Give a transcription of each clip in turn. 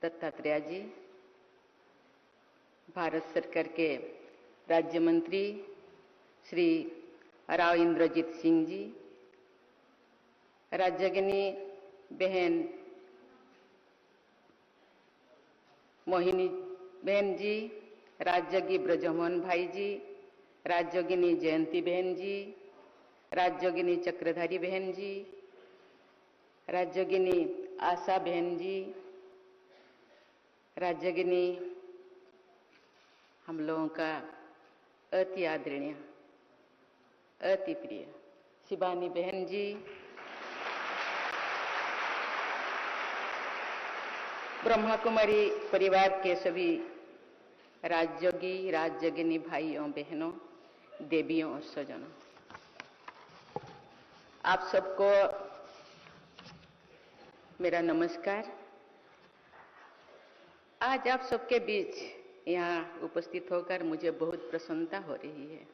दत्तात्रेय जी, भारत सरकार के राज्य मंत्री श्री राव इंद्रजीत सिंह जी, राज्यगिनी बहन मोहिनी बहन जी, राज्यगी ब्रजमोहन भाई जी, राज्यगिनी जयंती बहन जी, राज्यगिनी चक्रधारी बहन जी, राज्यगिनी आशा बहन जी, राज्यगिनी हम लोगों का अति आदरणीय अति प्रिय शिवानी बहन जी, ब्रह्मा कुमारी परिवार के सभी राज्योगी राज्यगिनी भाइयों बहनों, देवियों और स्वजनों, आप सबको मेरा नमस्कार। आज आप सबके बीच यहाँ उपस्थित होकर मुझे बहुत प्रसन्नता हो रही है।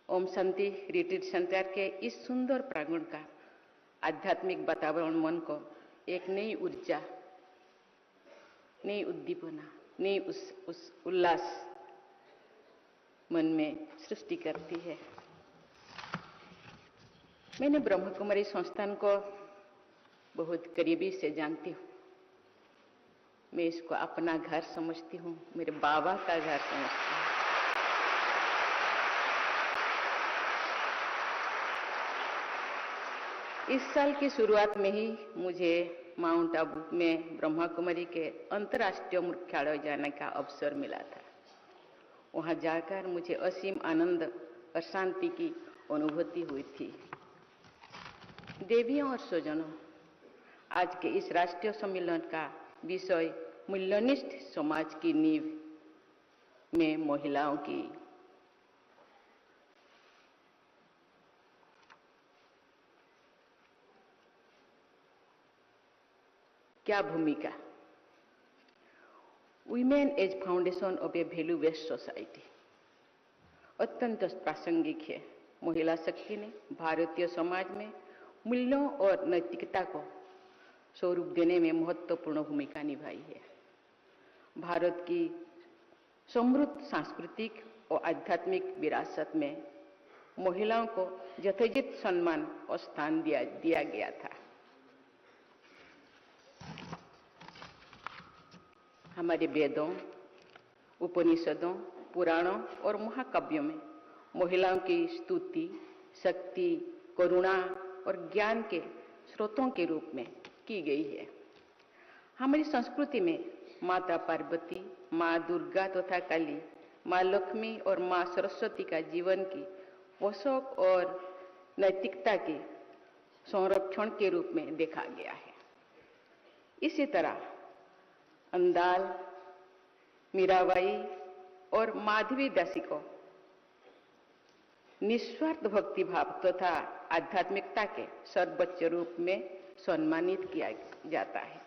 ओम शांति रिट्रीट सेंटर के इस सुंदर प्रांगण का आध्यात्मिक वातावरण मन को एक नई ऊर्जा, नई उद्दीपना, नई उल्लास मन में सृष्टि करती है। मैंने ब्रह्म कुमारी संस्थान को बहुत करीबी से जानती हूँ। मैं इसको अपना घर समझती हूँ, मेरे बाबा का घर समझती हूँ। इस साल की शुरुआत में ही मुझे माउंट आबू में ब्रह्मा कुमारी के अंतर्राष्ट्रीय मुख्यालय जाने का अवसर मिला था। वहां जाकर मुझे असीम आनंद और शांति की अनुभूति हुई थी। देवियों और स्वजनों, आज के इस राष्ट्रीय सम्मेलन का विषय मूल्यनिष्ठ समाज की नींव में महिलाओं की क्या भूमिका। Women as foundation of a value based society अत्यंत प्रासंगिक है। महिला शक्ति ने भारतीय समाज में मूल्यों और नैतिकता को स्वरूप देने में महत्वपूर्ण भूमिका निभाई है। भारत की समृद्ध सांस्कृतिक और आध्यात्मिक विरासत में महिलाओं को यथोचित सम्मान और स्थान दिया गया था। हमारे वेदों, उपनिषदों, पुराणों और महाकाव्यों में महिलाओं की स्तुति, शक्ति, करुणा और ज्ञान के स्रोतों के रूप में की गई है। हमारी संस्कृति में माता पार्वती, माँ दुर्गा तथा काली, माँ लक्ष्मी और माँ सरस्वती का जीवन की पोषक और नैतिकता के संरक्षण के रूप में देखा गया है। इसी तरह अंदाल, मीराबाई और माधवी दासी को निस्वार्थ भक्ति भाव तथा आध्यात्मिकता के सर्वोच्च रूप में सम्मानित किया जाता है।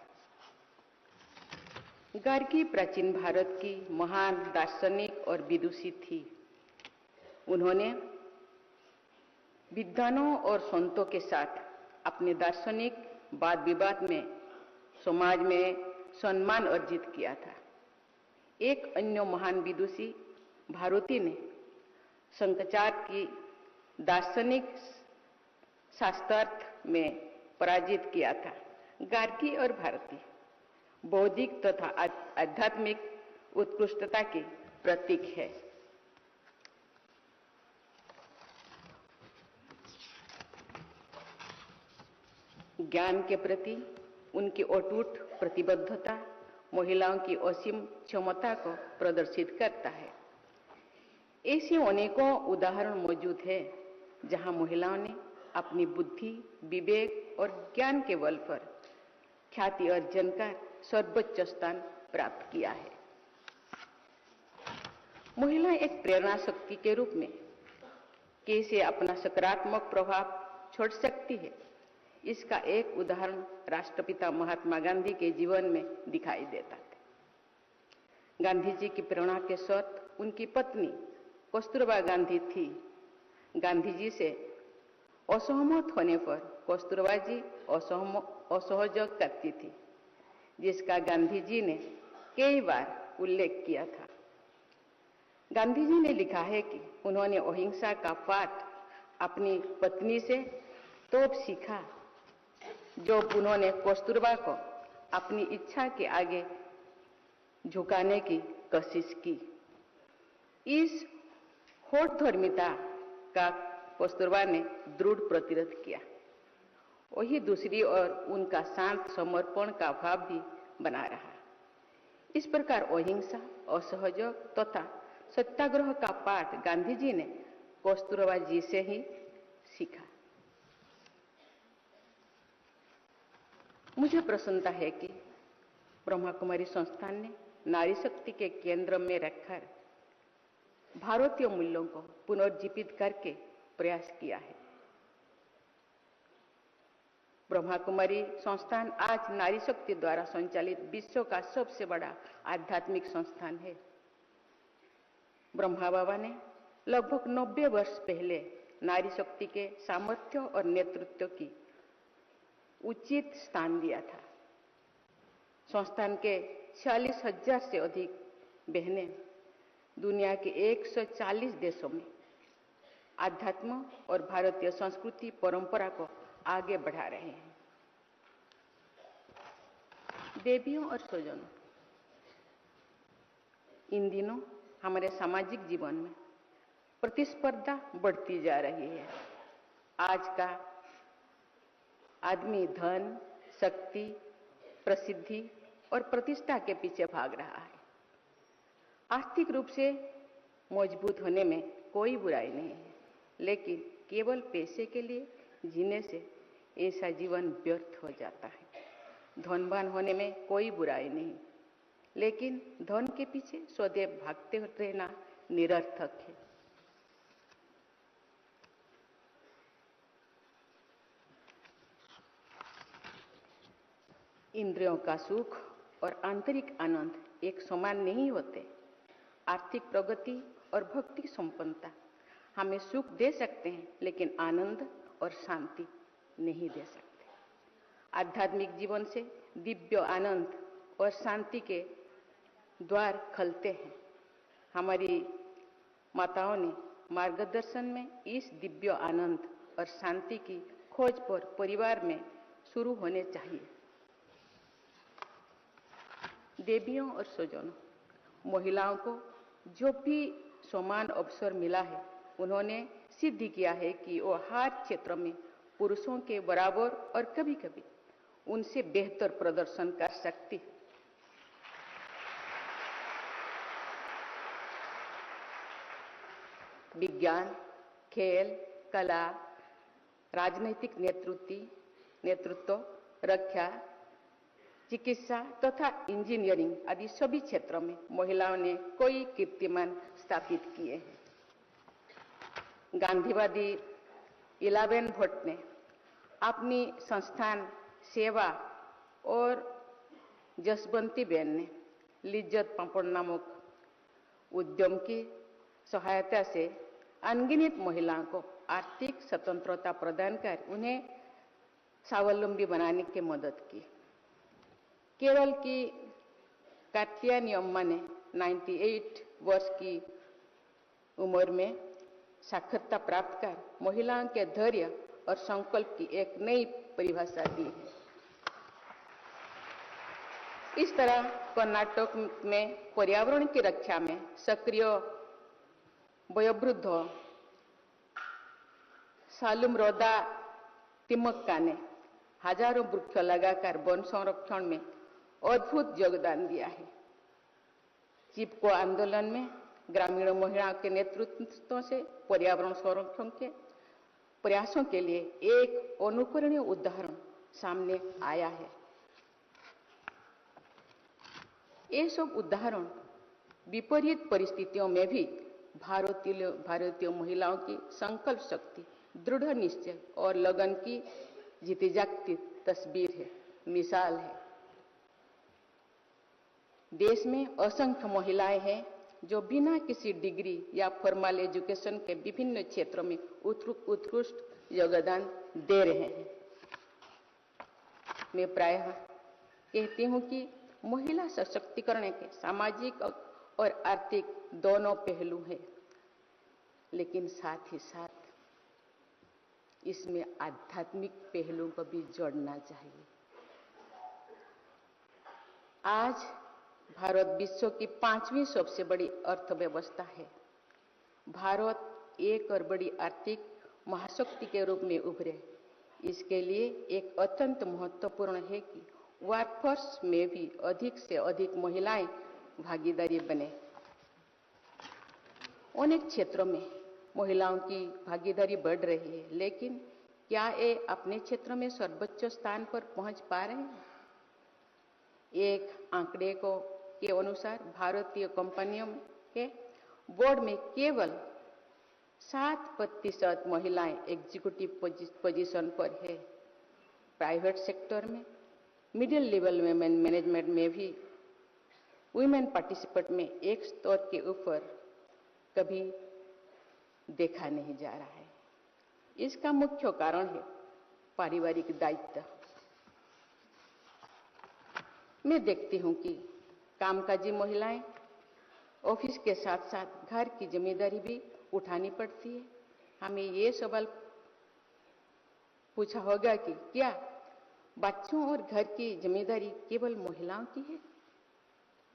गार्गी प्राचीन भारत की महान दार्शनिक और विदुषी थी। उन्होंने विद्वानों और संतों के साथ अपने दार्शनिक वाद विवाद में समाज में सम्मान अर्जित किया था। एक अन्य महान विदुषी भारती ने शंकराचार्य की दार्शनिक शास्त्रार्थ में पराजित किया था। गार्गी और भारती बौद्धिक तथा आध्यात्मिक उत्कृष्टता के प्रतीक है। ज्ञान के प्रति उनकी अटूट प्रतिबद्धता महिलाओं की असीम क्षमता को प्रदर्शित करता है। ऐसे अनेकों उदाहरण मौजूद हैं जहां महिलाओं ने अपनी बुद्धि, विवेक और ज्ञान के बल पर ख्याति अर्जन कर सर्वोच्च स्थान प्राप्त किया है। महिला एक प्रेरणा शक्ति के रूप में कैसे अपना सकारात्मक प्रभाव छोड़ सकती है, इसका एक उदाहरण राष्ट्रपिता महात्मा गांधी के जीवन में दिखाई देता है। गांधी जी की प्रेरणा के स्रोत उनकी पत्नी कस्तूरबा गांधी थी। गांधी जी से असहमत होने पर कस्तूरबा जी असहयोग करती थी, जिसका गांधी जी ने कई बार उल्लेख किया था। गांधी जी ने लिखा है कि उन्होंने अहिंसा का पाठ अपनी पत्नी से तब सीखा जब उन्होंने कस्तूरबा को अपनी इच्छा के आगे झुकाने की कोशिश की। इस होठधर्मिता का कस्तूरबा ने दृढ़ प्रतिरोध किया। वही दूसरी ओर उनका शांत समर्पण का भाव भी बना रहा। इस प्रकार अहिंसा, असहयोग तथा सत्याग्रह का पाठ गांधी जी ने कस्तूरबा जी से ही सीखा। मुझे प्रसन्नता है कि ब्रह्मा कुमारी संस्थान ने नारी शक्ति के केंद्र में रखकर भारतीय मूल्यों को पुनर्जीवित करके प्रयास किया है। ब्रह्मा कुमारी संस्थान आज नारी शक्ति द्वारा संचालित विश्व का सबसे बड़ा आध्यात्मिक संस्थान है। ब्रह्मा बाबा ने लगभग 90 वर्ष पहले नारी शक्ति के सामर्थ्य और नेतृत्व की उचित स्थान दिया था। संस्थान के 46,000 से अधिक बहनें दुनिया के 140 देशों में आध्यात्म और भारतीय संस्कृति परंपरा को आगे बढ़ा रहे हैं। देवियों और स्वजनों, इन दिनों हमारे सामाजिक जीवन में प्रतिस्पर्धा बढ़ती जा रही है। आज का आदमी धन, शक्ति, प्रसिद्धि और प्रतिष्ठा के पीछे भाग रहा है। आर्थिक रूप से मजबूत होने में कोई बुराई नहीं है, लेकिन केवल पैसे के लिए जीने से ऐसा जीवन व्यर्थ हो जाता है। धनवान होने में कोई बुराई नहीं, लेकिन धन के पीछे सदैव भागते रहना निरर्थक है। इंद्रियों का सुख और आंतरिक आनंद एक समान नहीं होते। आर्थिक प्रगति और भौतिक संपन्नता हमें सुख दे सकते हैं, लेकिन आनंद और शांति नहीं दे सकते। आध्यात्मिक जीवन से दिव्य आनंद और शांति के द्वार खुलते हैं। हमारी माताओं ने मार्गदर्शन में इस दिव्य आनंद और शांति की खोज पर परिवार में शुरू होने चाहिए। देवियों और स्वजनों, महिलाओं को जो भी समान अवसर मिला है, उन्होंने सिद्ध किया है कि वो हर क्षेत्र में पुरुषों के बराबर और कभी-कभी उनसे बेहतर प्रदर्शन कर सकती है। विज्ञान, खेल, कला, राजनीतिक नेतृत्व, रक्षा, चिकित्सा तथा इंजीनियरिंग आदि सभी क्षेत्रों में महिलाओं ने कई कीर्तिमान स्थापित किए हैं। गांधीवादी इलाबेन भट्ट ने अपनी संस्थान सेवा और जसवंती बेन ने लिज्जत पापड़ नामक उद्यम की सहायता से अनगिनत महिलाओं को आर्थिक स्वतंत्रता प्रदान कर उन्हें स्वावलंबी बनाने की मदद की। केरल की कात्यायनी अम्मा ने 98 वर्ष की उम्र में साक्षरता प्राप्त कर महिलाओं के धैर्य और संकल्प की एक नई परिभाषा दी है। इस तरह कर्नाटक में पर्यावरण की रक्षा में सक्रिय वयोवृद्ध सालुमरोदा तिम्मक्का ने हजारों वृक्ष लगाकर वन संरक्षण में अद्भुत योगदान दिया है। चिपको आंदोलन में ग्रामीण महिलाओं के नेतृत्व से पर्यावरण संरक्षण के प्रयासों के लिए एक अनुकरणीय उदाहरण सामने आया है। ये सब उदाहरण विपरीत परिस्थितियों में भी भारतीय महिलाओं की संकल्प शक्ति, दृढ़ निश्चय और लगन की जीती जागती तस्वीर है, मिसाल है। देश में असंख्य महिलाएं हैं जो बिना किसी डिग्री या फॉर्मल एजुकेशन के विभिन्न क्षेत्रों में उत्कृष्ट योगदान दे रहे हैं। मैं प्रायः कहती हूँ कि महिला सशक्तिकरण के सामाजिक और आर्थिक दोनों पहलू हैं, लेकिन साथ ही साथ इसमें आध्यात्मिक पहलुओं को भी जोड़ना चाहिए। आज भारत विश्व की 5वीं सबसे बड़ी अर्थव्यवस्था है। भारत एक और बड़ी आर्थिक महाशक्ति के रूप में उभरे। इसके लिए एक अत्यंत महत्वपूर्ण है कि वर्कफोर्स में भी अधिक से अधिक महिलाएं भागीदारी बने। अनेक क्षेत्रों में महिलाओं की भागीदारी बढ़ रही है, लेकिन क्या ये अपने क्षेत्र में सर्वोच्च स्थान पर पहुंच पा रहे हैं? एक आंकड़े के अनुसार भारतीय कंपनियों के बोर्ड में केवल 7% महिलाएं एग्जीक्यूटिव पोजीशन पर है। प्राइवेट सेक्टर में मिडिल लेवल में मैनेजमेंट में भी वुमेन पार्टिसिपेट में एक स्तर के ऊपर कभी देखा नहीं जा रहा है। इसका मुख्य कारण है पारिवारिक दायित्व। मैं देखती हूं कि कामकाजी महिलाएं ऑफिस के साथ साथ घर की जिम्मेदारी भी उठानी पड़ती है। हमें ये सवाल पूछा होगा कि क्या बच्चों और घर की जिम्मेदारी केवल महिलाओं की है?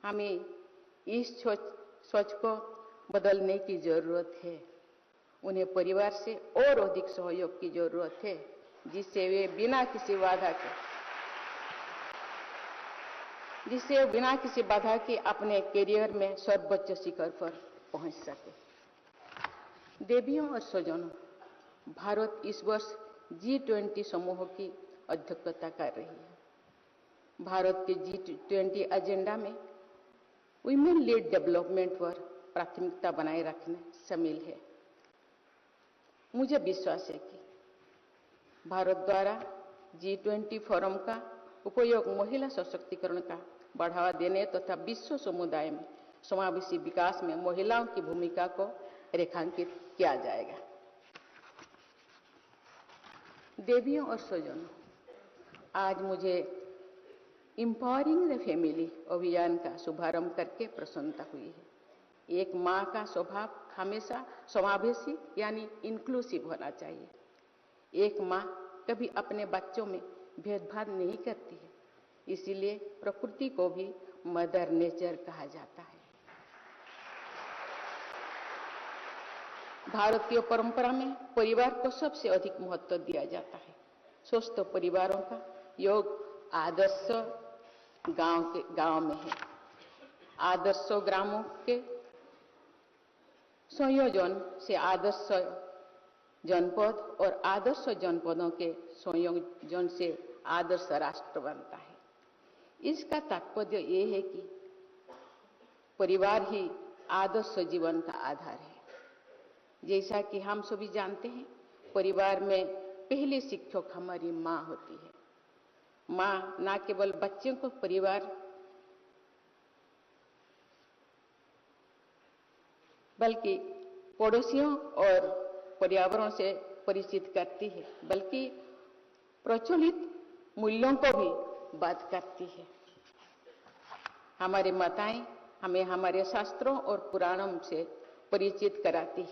हमें इस सोच को बदलने की जरूरत है। उन्हें परिवार से और अधिक सहयोग की जरूरत है, जिससे वे बिना किसी बाधा के अपने करियर में सर्वोच्च शिखर पर पहुंच सके। देवियों और स्वजनों, भारत इस वर्ष G20 समूह की अध्यक्षता कर रही है। भारत के G20 एजेंडा में वुमेन लीड डेवलपमेंट पर प्राथमिकता बनाए रखना शामिल है। मुझे विश्वास है कि भारत द्वारा G20 फोरम का उपयोग महिला सशक्तिकरण का बढ़ावा देने तथा विश्व समुदाय में समावेशी विकास में महिलाओं की भूमिका को रेखांकित किया जाएगा। देवियों और स्वजनों, आज मुझे एम्पावरिंग द फैमिली अभियान का शुभारंभ करके प्रसन्नता हुई है। एक माँ का स्वभाव हमेशा समावेशी यानी इंक्लूसिव होना चाहिए। एक माँ कभी अपने बच्चों में भेदभाव नहीं करती है, इसीलिए प्रकृति को भी मदर नेचर कहा जाता है। भारतीय परंपरा में परिवार को सबसे अधिक महत्व दिया जाता है। स्वस्थ परिवारों का योग आदर्श गांव में है। आदर्श ग्रामों के संयोजन से आदर्श जनपद और आदर्श जनपदों के संयोजन से आदर्श राष्ट्र बनता है। इसका तात्पर्य ये है कि परिवार ही आदर्श जीवन का आधार है। जैसा कि हम सभी जानते हैं, परिवार में पहली शिक्षक हमारी माँ होती है। माँ न केवल बच्चों को परिवार बल्कि पड़ोसियों और पर्यावरण से परिचित करती है, बल्कि प्रचलित मूल्यों को भी बात करती है। हमारी माताएं हमें हमारे शास्त्रों और पुराणों से परिचित कराती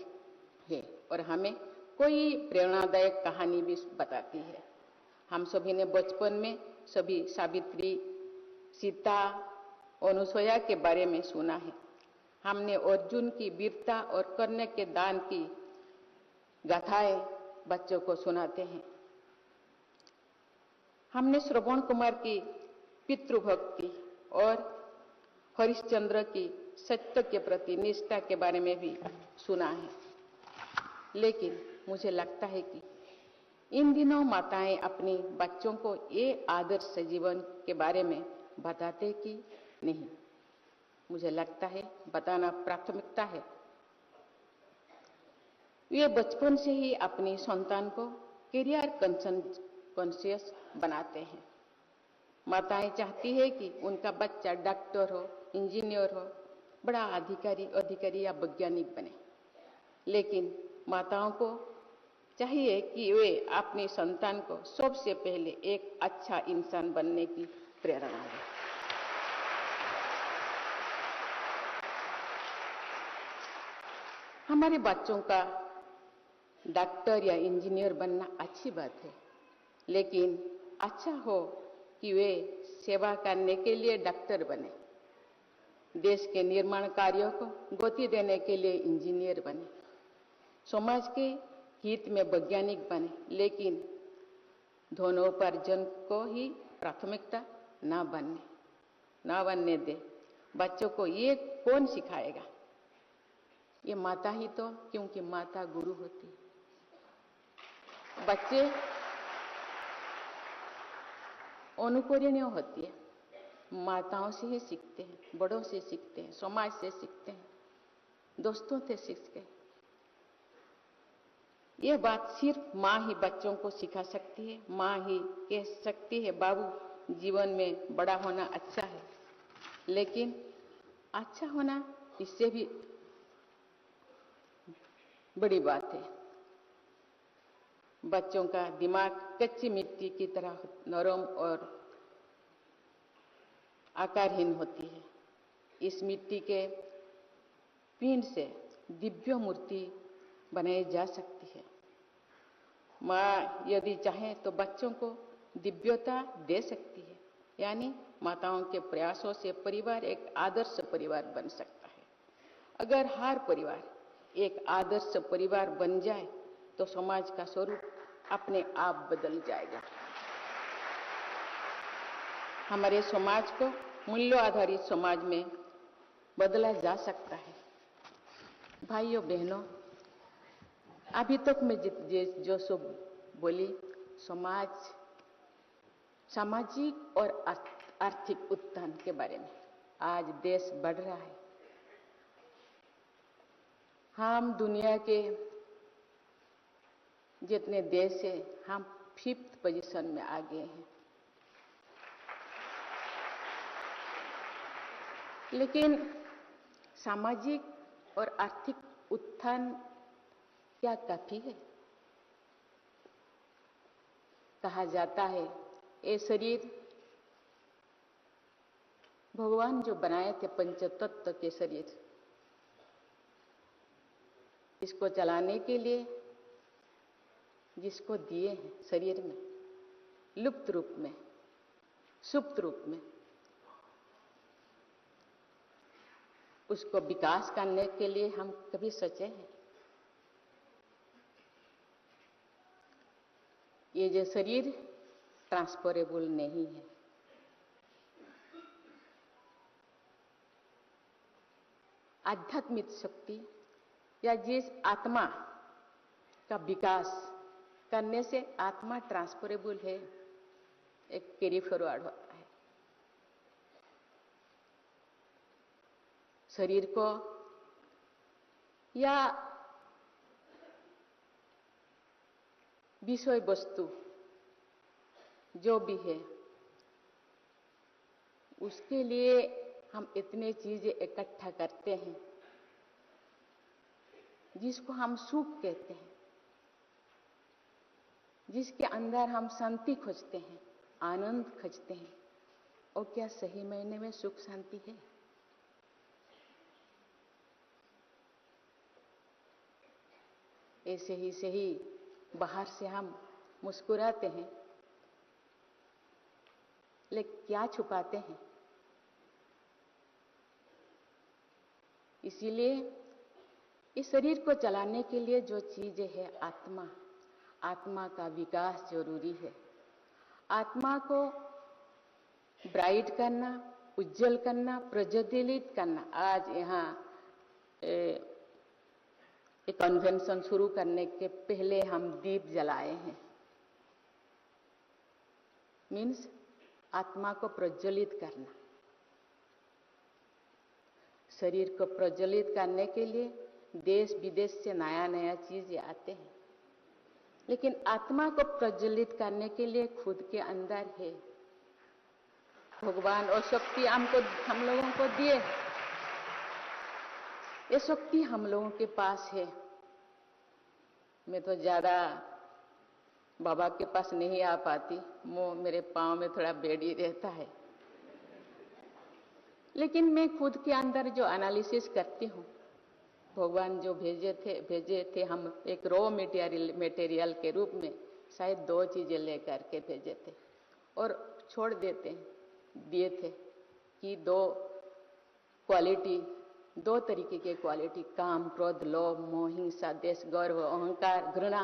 है और हमें कोई प्रेरणादायक कहानी भी बताती है। हम सभी ने बचपन में सभी सावित्री, सीता, अनुसुईया के बारे में सुना है। हमने अर्जुन की वीरता और कर्ण के दान की गाथाएं बच्चों को सुनाते हैं। हमने श्रवण कुमार की पितृभक्ति और हरिश्चंद्र की सत्य के प्रति निष्ठा के बारे में भी सुना है। लेकिन मुझे लगता है कि इन दिनों माताएं अपने बच्चों को ये आदर्श जीवन के बारे में बताते कि नहीं। मुझे लगता है बताना प्राथमिकता है। वे बचपन से ही अपनी संतान को करियर कॉन्शियस बनाते हैं। माताएं चाहती है कि उनका बच्चा डॉक्टर हो, इंजीनियर हो, बड़ा अधिकारी या वैज्ञानिक बने। लेकिन माताओं को चाहिए कि वे अपनी संतान को सबसे पहले एक अच्छा इंसान बनने की प्रेरणा दें। हमारे बच्चों का डॉक्टर या इंजीनियर बनना अच्छी बात है, लेकिन अच्छा हो कि वे सेवा करने के लिए डॉक्टर बने, देश के निर्माण कार्यों को गति देने के लिए इंजीनियर बने, समाज के हित में वैज्ञानिक बने, लेकिन धनोपार्जन को ही प्राथमिकता न बनने दे। बच्चों को ये कौन सिखाएगा? ये माता ही तो, क्योंकि माता गुरु होती है। बच्चे अनुकरणीय होती है, माताओं से ही सीखते हैं, बड़ों से सीखते हैं, समाज से सीखते हैं, दोस्तों से सीखते हैं। यह बात सिर्फ माँ ही बच्चों को सिखा सकती है। माँ ही कह सकती है, बाबू जीवन में बड़ा होना अच्छा है, लेकिन अच्छा होना इससे भी बड़ी बात है। बच्चों का दिमाग कच्ची मिट्टी की तरह नरम और आकारहीन होती है। इस मिट्टी के पिंड से दिव्य मूर्ति बनाई जा सकती है। माँ यदि चाहे तो बच्चों को दिव्यता दे सकती है, यानी माताओं के प्रयासों से परिवार एक आदर्श परिवार बन सकता है। अगर हर परिवार एक आदर्श परिवार बन जाए तो समाज का स्वरूप अपने आप बदल जाएगा। हमारे समाज को मूल्य आधारित समाज में बदला जा सकता है। भाइयों बहनों, अभी तक मैं जो सब बोली सामाजिक और आर्थिक उत्थान के बारे में। आज देश बढ़ रहा है, हम दुनिया के जितने देश हैं, हम 5th पोजीशन में आ गए हैं। लेकिन सामाजिक और आर्थिक उत्थान क्या काफी है? कहा जाता है ये शरीर भगवान जो बनाए थे पंचतत्व के शरीर, इसको चलाने के लिए जिसको दिए हैं शरीर में, लुप्त रूप में, सुप्त रूप में, उसको विकास करने के लिए हम कभी सोचे हैं? ये जो शरीर ट्रांसफरेबल नहीं है। आध्यात्मिक शक्ति या जिस आत्मा का विकास करने से आत्मा ट्रांसफरेबल है, एक कैरी फॉरवर्ड होता है। शरीर को या विषय वस्तु जो भी है, उसके लिए हम इतने चीजें इकट्ठा करते हैं जिसको हम सुख कहते हैं, जिसके अंदर हम शांति खोजते हैं, आनंद खोजते हैं। और क्या सही मायने में सुख शांति है? ऐसे ही सही बाहर से हम मुस्कुराते हैं, लेकिन क्या छुपाते हैं? इसीलिए इस शरीर को चलाने के लिए जो चीजें है, आत्मा का विकास जरूरी है। आत्मा को ब्राइट करना, उज्जवल करना, प्रज्वलित करना। आज यहाँ एक कन्वेंशन शुरू करने के पहले हम दीप जलाए हैं। मीन्स आत्मा को प्रज्वलित करना। शरीर को प्रज्वलित करने के लिए देश विदेश से नया नया चीजें आते हैं, लेकिन आत्मा को प्रज्वलित करने के लिए खुद के अंदर है। भगवान और शक्ति हम लोगों को दिए है। ये शक्ति हम लोगों के पास है। मैं तो ज्यादा बाबा के पास नहीं आ पाती, वो मेरे पाँव में थोड़ा बेड़ी रहता है। लेकिन मैं खुद के अंदर जो एनालिसिस करती हूँ, भगवान जो भेजे थे हम एक रॉ मटेरियल के रूप में शायद 2 चीजें लेकर के भेजे थे और छोड़ दिए थे कि 2 क्वालिटी, 2 तरीके के क्वालिटी, काम, क्रोध, लोभ, मोह, हिंसा, द्वेष, गर्व, अहंकार, घृणा,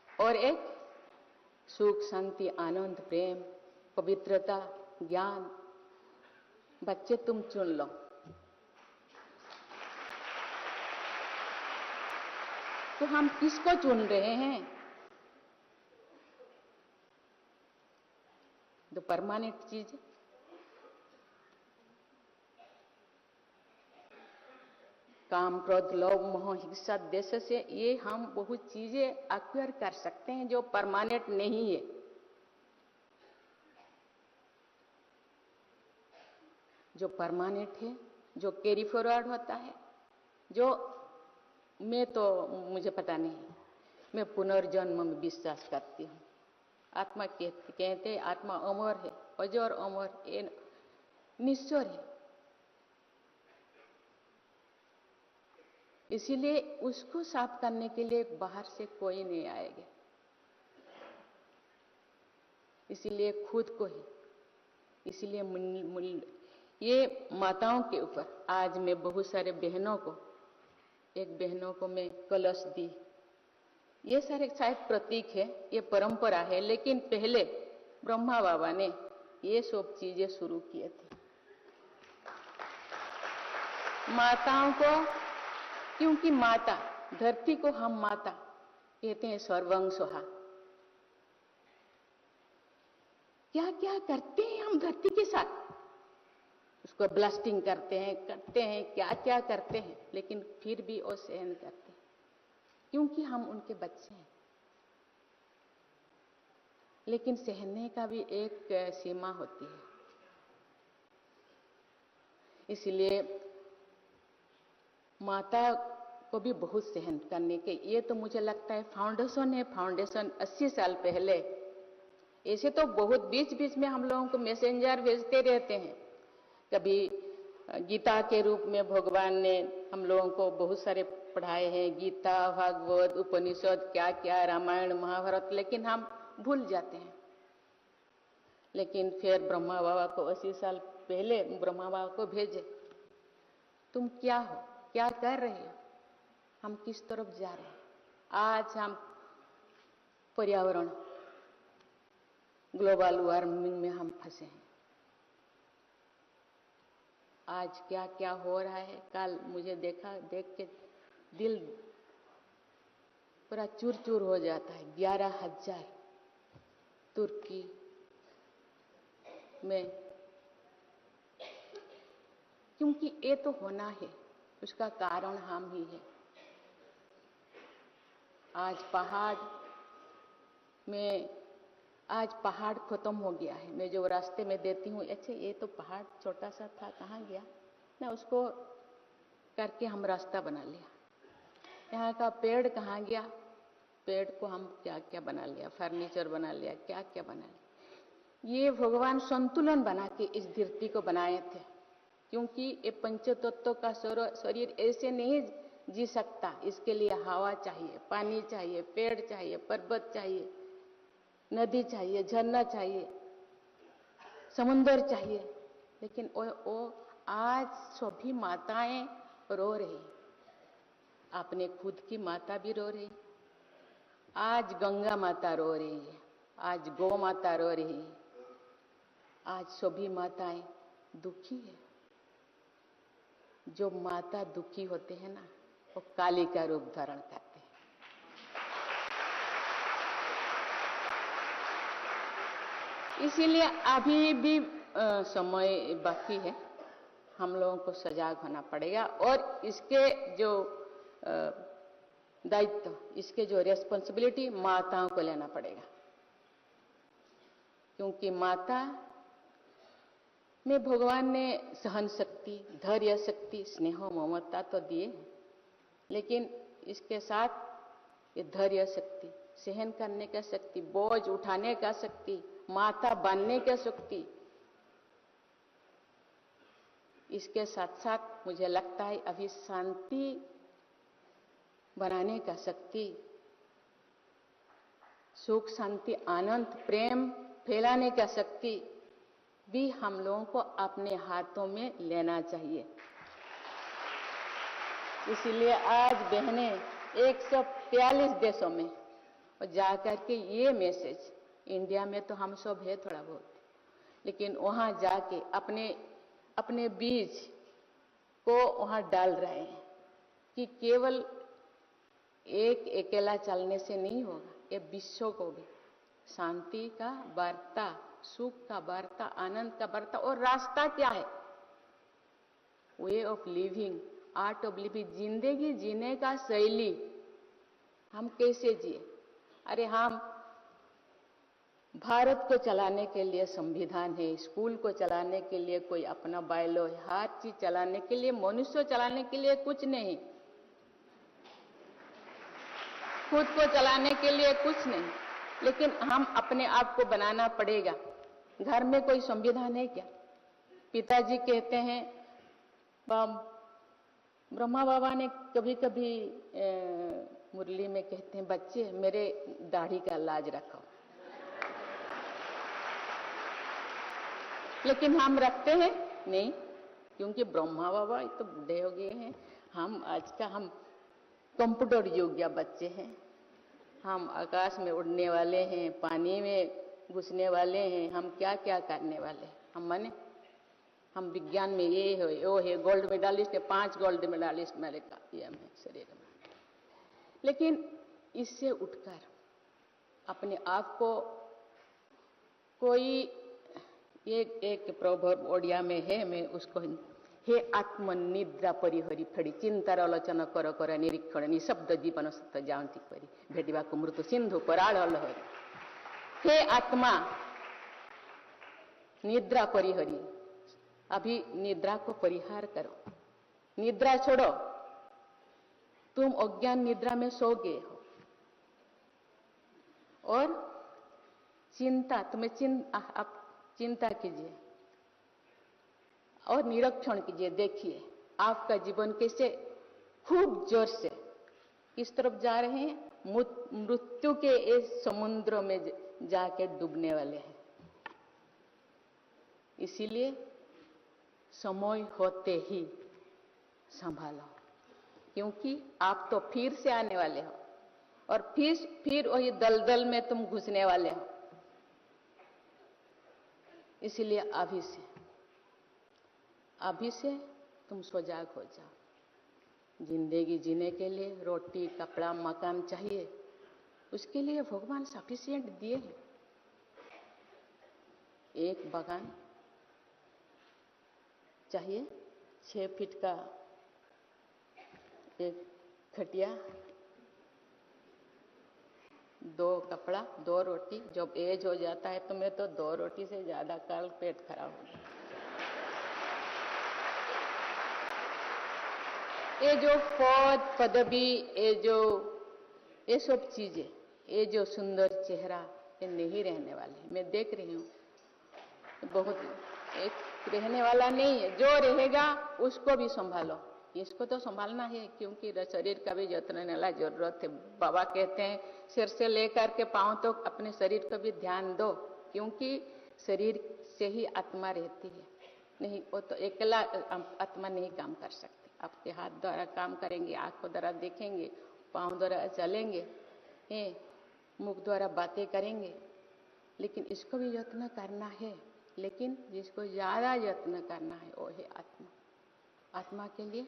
और एक सुख, शांति, आनंद, प्रेम, पवित्रता, ज्ञान। बच्चे तुम चुन लो। तो हम किसको चुन रहे हैं? जो परमानेंट चीज, काम, क्रोध, लोभ, मोह, हिंसा, द्वेष से ये हम बहुत चीजें एक्वायर कर सकते हैं जो परमानेंट नहीं है। जो परमानेंट है, जो कैरी फॉरवर्ड होता है, जो मुझे पता नहीं, मैं पुनर्जन्म में विश्वास करती हूँ। आत्मा कहते हैं आत्मा अमर है, अजर अमर, ये निश्चर है। इसीलिए उसको साफ करने के लिए बाहर से कोई नहीं आएगा। इसीलिए खुद को ही, इसीलिए ये माताओं के ऊपर आज मैं बहुत सारे बहनों को मैं कलश दी। ये सारे शायद प्रतीक है, ये परंपरा है, लेकिन पहले ब्रह्मा बाबा ने ये सब चीजें शुरू किए थे माताओं को। क्योंकि माता, धरती को हम माता कहते हैं, सर्वं सोहा। क्या क्या करते हैं हम धरती के साथ, उसको ब्लास्टिंग करते हैं क्या क्या करते हैं, लेकिन फिर भी वो सहन करते हैं क्योंकि हम उनके बच्चे हैं। लेकिन सहने का भी एक सीमा होती है। इसलिए माता को भी बहुत सहन करने के, ये तो मुझे लगता है फाउंडेशन 80 साल पहले। ऐसे तो बहुत बीच में हम लोगों को मैसेंजर भेजते रहते हैं। कभी गीता के रूप में भगवान ने हम लोगों को बहुत सारे पढ़ाए हैं, गीता, भागवत, उपनिषद, क्या क्या, रामायण, महाभारत, लेकिन हम भूल जाते हैं। लेकिन फिर ब्रह्मा बाबा को 80 साल पहले ब्रह्मा बाबा को भेजे, तुम क्या हो, क्या कर रहे हो, हम किस तरफ जा रहे हैं। आज हम पर्यावरण, ग्लोबल वार्मिंग में हम फंसे हैं। आज क्या क्या हो रहा है, कल मुझे देख के दिल पूरा चूर चूर हो जाता है। 11,000 तुर्की में, क्योंकि ये तो होना है, उसका कारण हम ही है। आज पहाड़ खत्म हो गया है। मैं जो रास्ते में देती हूँ, अच्छा ये तो पहाड़ छोटा सा था, कहाँ गया ना, उसको करके हम रास्ता बना लिया। यहाँ का पेड़ कहाँ गया, पेड़ को हम क्या क्या बना लिया, फर्नीचर बना लिया, क्या क्या बना लिया। ये भगवान संतुलन बना के इस धरती को बनाए थे, क्योंकि ये पंचतत्व का शरीर ऐसे नहीं जी सकता। इसके लिए हवा चाहिए, पानी चाहिए, पेड़ चाहिए, पर्वत चाहिए, नदी चाहिए, झरना चाहिए, समुंदर चाहिए। लेकिन वो आज सभी माताएं रो रही, अपने खुद की माता भी रो रही। आज गंगा माता रो रही है, आज गौ माता रो रही है, आज सभी माताएं दुखी है। जो माता दुखी होते हैं ना, वो काली का रूप धारण करते हैं। इसीलिए अभी भी समय बाकी है, हम लोगों को सजाग होना पड़ेगा और इसके जो दायित्व, इसके जो रेस्पॉन्सिबिलिटी माताओं को लेना पड़ेगा। क्योंकि माता में भगवान ने सहन शक्ति, धैर्य शक्ति, स्नेह, ममता तो दिए, लेकिन इसके साथ ये धैर्य शक्ति, सहन करने का शक्ति, बोझ उठाने का शक्ति, माथा बांधने का शक्ति, इसके साथ साथ मुझे लगता है अभी शांति बनाने का शक्ति, सुख शांति आनंद प्रेम फैलाने का शक्ति भी हम लोगों को अपने हाथों में लेना चाहिए। इसलिए आज बहनें 143 देशों में और जाकर के ये मैसेज, इंडिया में तो हम सब है थोड़ा बहुत, लेकिन वहां जाके अपने बीज को वहां डाल रहे हैं कि केवल एक अकेला चलने से नहीं होगा, ये विश्व को भी शांति का वार्ता, सुख का वार्ता, आनंद का वार्ता। और रास्ता क्या है? Way of living, art of living, जिंदगी जीने का शैली हम कैसे जिए। अरे हम भारत को चलाने के लिए संविधान है, स्कूल को चलाने के लिए कोई अपना बायलो है, हर चीज चलाने के लिए, मनुष्य चलाने के लिए कुछ नहीं, खुद को चलाने के लिए कुछ नहीं, लेकिन हम अपने आप को बनाना पड़ेगा। घर में कोई संविधान है क्या? पिताजी कहते हैं, ब्रह्मा बाबा ने कभी कभी मुरली में कहते हैं, बच्चे मेरे दाढ़ी का लाज रखो, लेकिन हम रखते हैं नहीं, क्योंकि ब्रह्मा बाबा तो बूढ़े हो गए हैं। हम आज का हम कंप्यूटर युग या बच्चे हैं, हम आकाश में उड़ने वाले हैं, पानी में घुसने वाले हैं, हम क्या क्या करने वाले हैं। हम विज्ञान में ये है वो है, गोल्ड मेडलिस्ट है, 5 गोल्ड मेडलिस्ट मेरे का ये है शरीर में। लेकिन इससे उठकर अपने आप को कोई एक प्रोवर्ब ओडिया में है, मैं उसको, हे आत्मनिद्रा परिहरी फड़ी चिंतार आलोचना कर कर निरीक्षण निशब्द जीवन सत्य जाती करी भेटिबा को मृत्यु सिंधु पराड़ लहरी। हे आत्मा निद्रा परिहरी, अभी निद्रा को परिहार करो, निद्रा छोड़ो, तुम अज्ञान निद्रा में सो गए हो। और चिंता, तुम्हें चिंता कीजिए और निरीक्षण कीजिए, देखिए आपका जीवन कैसे खूब जोर से किस तरफ जा रहे हैं, मृत्यु के इस समुद्र में जाके डूबने वाले हैं। इसीलिए समय होते ही संभालो, क्योंकि आप तो फिर से आने वाले हो और फिर वही दलदल में तुम घुसने वाले हो। इसलिए अभी से तुम सजग हो जाओ। जिंदगी जीने के लिए रोटी कपड़ा मकान चाहिए, उसके लिए भगवान सफिशिएंट दिए हैं। एक बगान चाहिए, 6 फीट का एक खटिया, 2 कपड़ा, 2 रोटी। जब एज हो जाता है तो मैं तो 2 रोटी से ज्यादा कल पेट खराब हो गया। ये जो पद पदवी, ये सब चीजें, ये जो सुंदर चेहरा, ये नहीं रहने वाले। मैं देख रही हूँ बहुत, एक रहने वाला नहीं है। जो रहेगा उसको भी संभालो, इसको तो संभालना है, क्योंकि शरीर का भी जतन लेना जरूरत है। बाबा कहते हैं सिर से लेकर के पांव तक तो अपने शरीर को भी ध्यान दो, क्योंकि शरीर से ही आत्मा रहती है। नहीं, वो तो अकेला आत्मा नहीं काम कर सकती। आपके हाथ द्वारा काम करेंगे, आंखों द्वारा देखेंगे, पांव द्वारा चलेंगे, मुख द्वारा बातें करेंगे, लेकिन इसको भी यत्न करना है। लेकिन जिसको ज्यादा यत्न करना है वो है आत्मा। आत्मा के लिए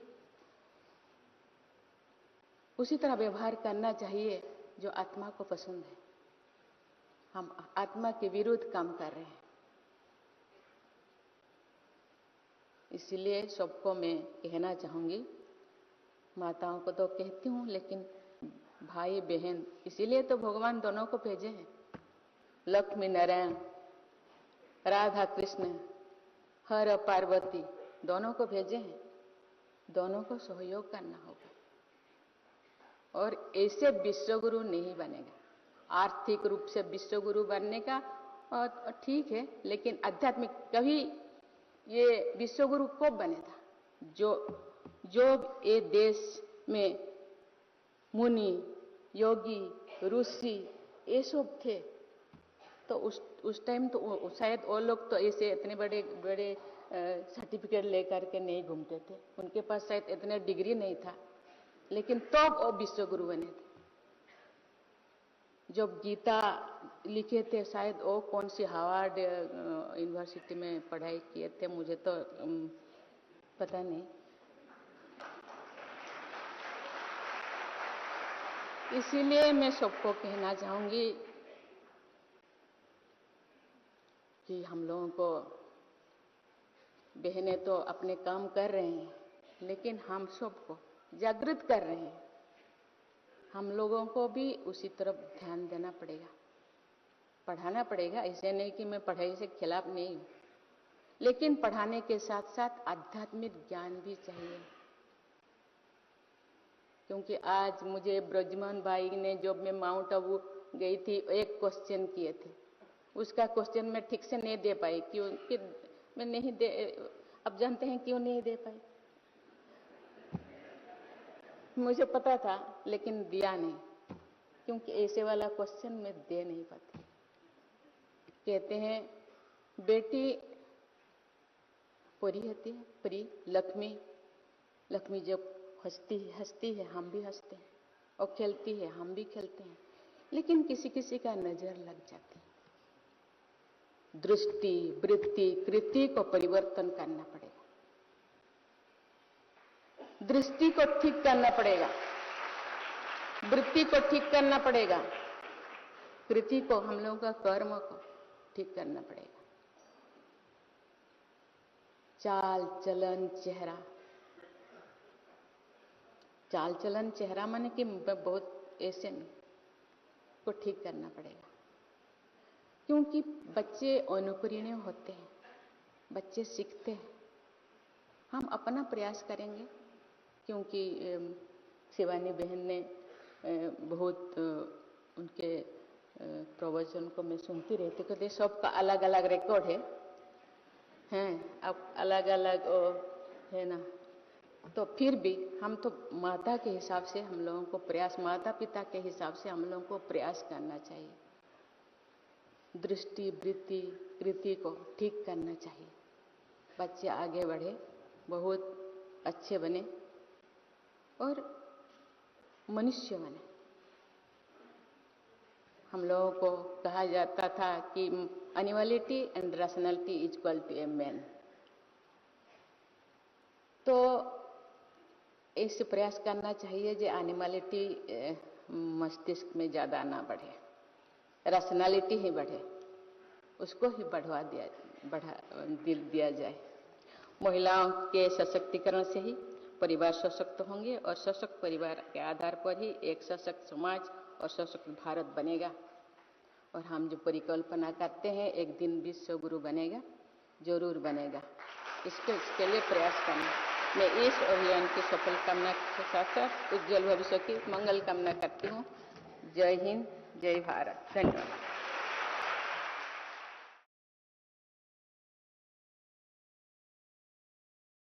उसी तरह व्यवहार करना चाहिए जो आत्मा को पसंद है। हम आत्मा के विरुद्ध काम कर रहे हैं। इसलिए सबको मैं कहना चाहूंगी, माताओं को तो कहती हूँ, लेकिन भाई बहन, इसीलिए तो भगवान दोनों को भेजे हैं। लक्ष्मी नारायण, राधा कृष्ण, हर पार्वती, दोनों को भेजे हैं। दोनों को सहयोग करना होगा, और ऐसे विश्वगुरु नहीं बनेगा। आर्थिक रूप से विश्व गुरु बनने का ठीक है, लेकिन आध्यात्मिक कभी ये विश्व गुरु कब बने था? जो ये देश में मुनि, योगी, ऋषि ये सब थे, तो उस टाइम तो शायद वो लोग तो ऐसे इतने बड़े बड़े सर्टिफिकेट लेकर के नहीं घूमते थे, उनके पास शायद इतने डिग्री नहीं था, लेकिन तो वो विश्व गुरु बने थे। जब गीता लिखे थे शायद वो कौन सी हार्वर्ड यूनिवर्सिटी में पढ़ाई किए थे, मुझे तो पता नहीं। इसीलिए मैं सबको कहना चाहूंगी कि हम लोगों को, बहनें तो अपने काम कर रहे हैं, लेकिन हम सबको जागृत कर रहे हैं। हम लोगों को भी उसी तरफ ध्यान देना पड़ेगा, पढ़ाना पड़ेगा। ऐसे नहीं कि मैं पढ़ाई से खिलाफ नहीं हूं, लेकिन पढ़ाने के साथ साथ आध्यात्मिक ज्ञान भी चाहिए। क्योंकि आज मुझे ब्रजमोहन भाई ने, जब मैं माउंट आबू गई थी, एक क्वेश्चन किए थे, उसका क्वेश्चन मैं ठीक से नहीं दे पाई। क्योंकि मैं नहीं दे, अब जानते हैं क्यों नहीं दे पाई। मुझे पता था लेकिन दिया नहीं, क्योंकि ऐसे वाला क्वेश्चन मैं दे नहीं पाती। कहते हैं बेटी परी होती है, परी लक्ष्मी, लक्ष्मी जब हंसती है हम भी हंसते हैं, और खेलती है हम भी खेलते हैं, लेकिन किसी किसी का नजर लग जाती है। दृष्टि, वृत्ति, कृति को परिवर्तन करना पड़ेगा, दृष्टि को ठीक करना पड़ेगा, वृत्ति को ठीक करना पड़ेगा, कृति को, हम लोगों का कर्म को ठीक करना पड़ेगा। चाल चलन चेहरा, चाल चलन चेहरा माने कि बहुत ऐसे नहीं, को ठीक करना पड़ेगा। क्योंकि बच्चे अनुकरणीय होते हैं, बच्चे सीखते हैं। हम अपना प्रयास करेंगे, क्योंकि शिवानी बहन ने बहुत उनके प्रवचन को मैं सुनती रहती, क्योंकि सबका अलग अलग रिकॉर्ड हैं, अब अलग अलग है ना। तो फिर भी हम तो माता के हिसाब से हम लोगों को प्रयास, माता पिता के हिसाब से हम लोगों को प्रयास करना चाहिए। दृष्टि, वृत्ति, कृति को ठीक करना चाहिए। बच्चे आगे बढ़े, बहुत अच्छे बने और मनुष्य बने। हम लोगों को कहा जाता था कि animality and rationality is equal to a man. तो ऐसे प्रयास करना चाहिए जो एनिमलिटी मस्तिष्क में ज्यादा ना बढ़े, रैशनैलिटी ही बढ़े, उसको ही बढ़ा दिया जाए। महिलाओं के सशक्तिकरण से ही परिवार सशक्त होंगे, और सशक्त परिवार के आधार पर ही एक सशक्त समाज और सशक्त भारत बनेगा। और हम जो परिकल्पना करते हैं एक दिन विश्व गुरु बनेगा, जरूर बनेगा। इसके लिए प्रयास करना। मैं इस अभियान की सफल कामना के साथ साथ उज्जवल भविष्य की मंगल कामना करती हूँ। जय हिंद, जय भारत, धन्यवाद।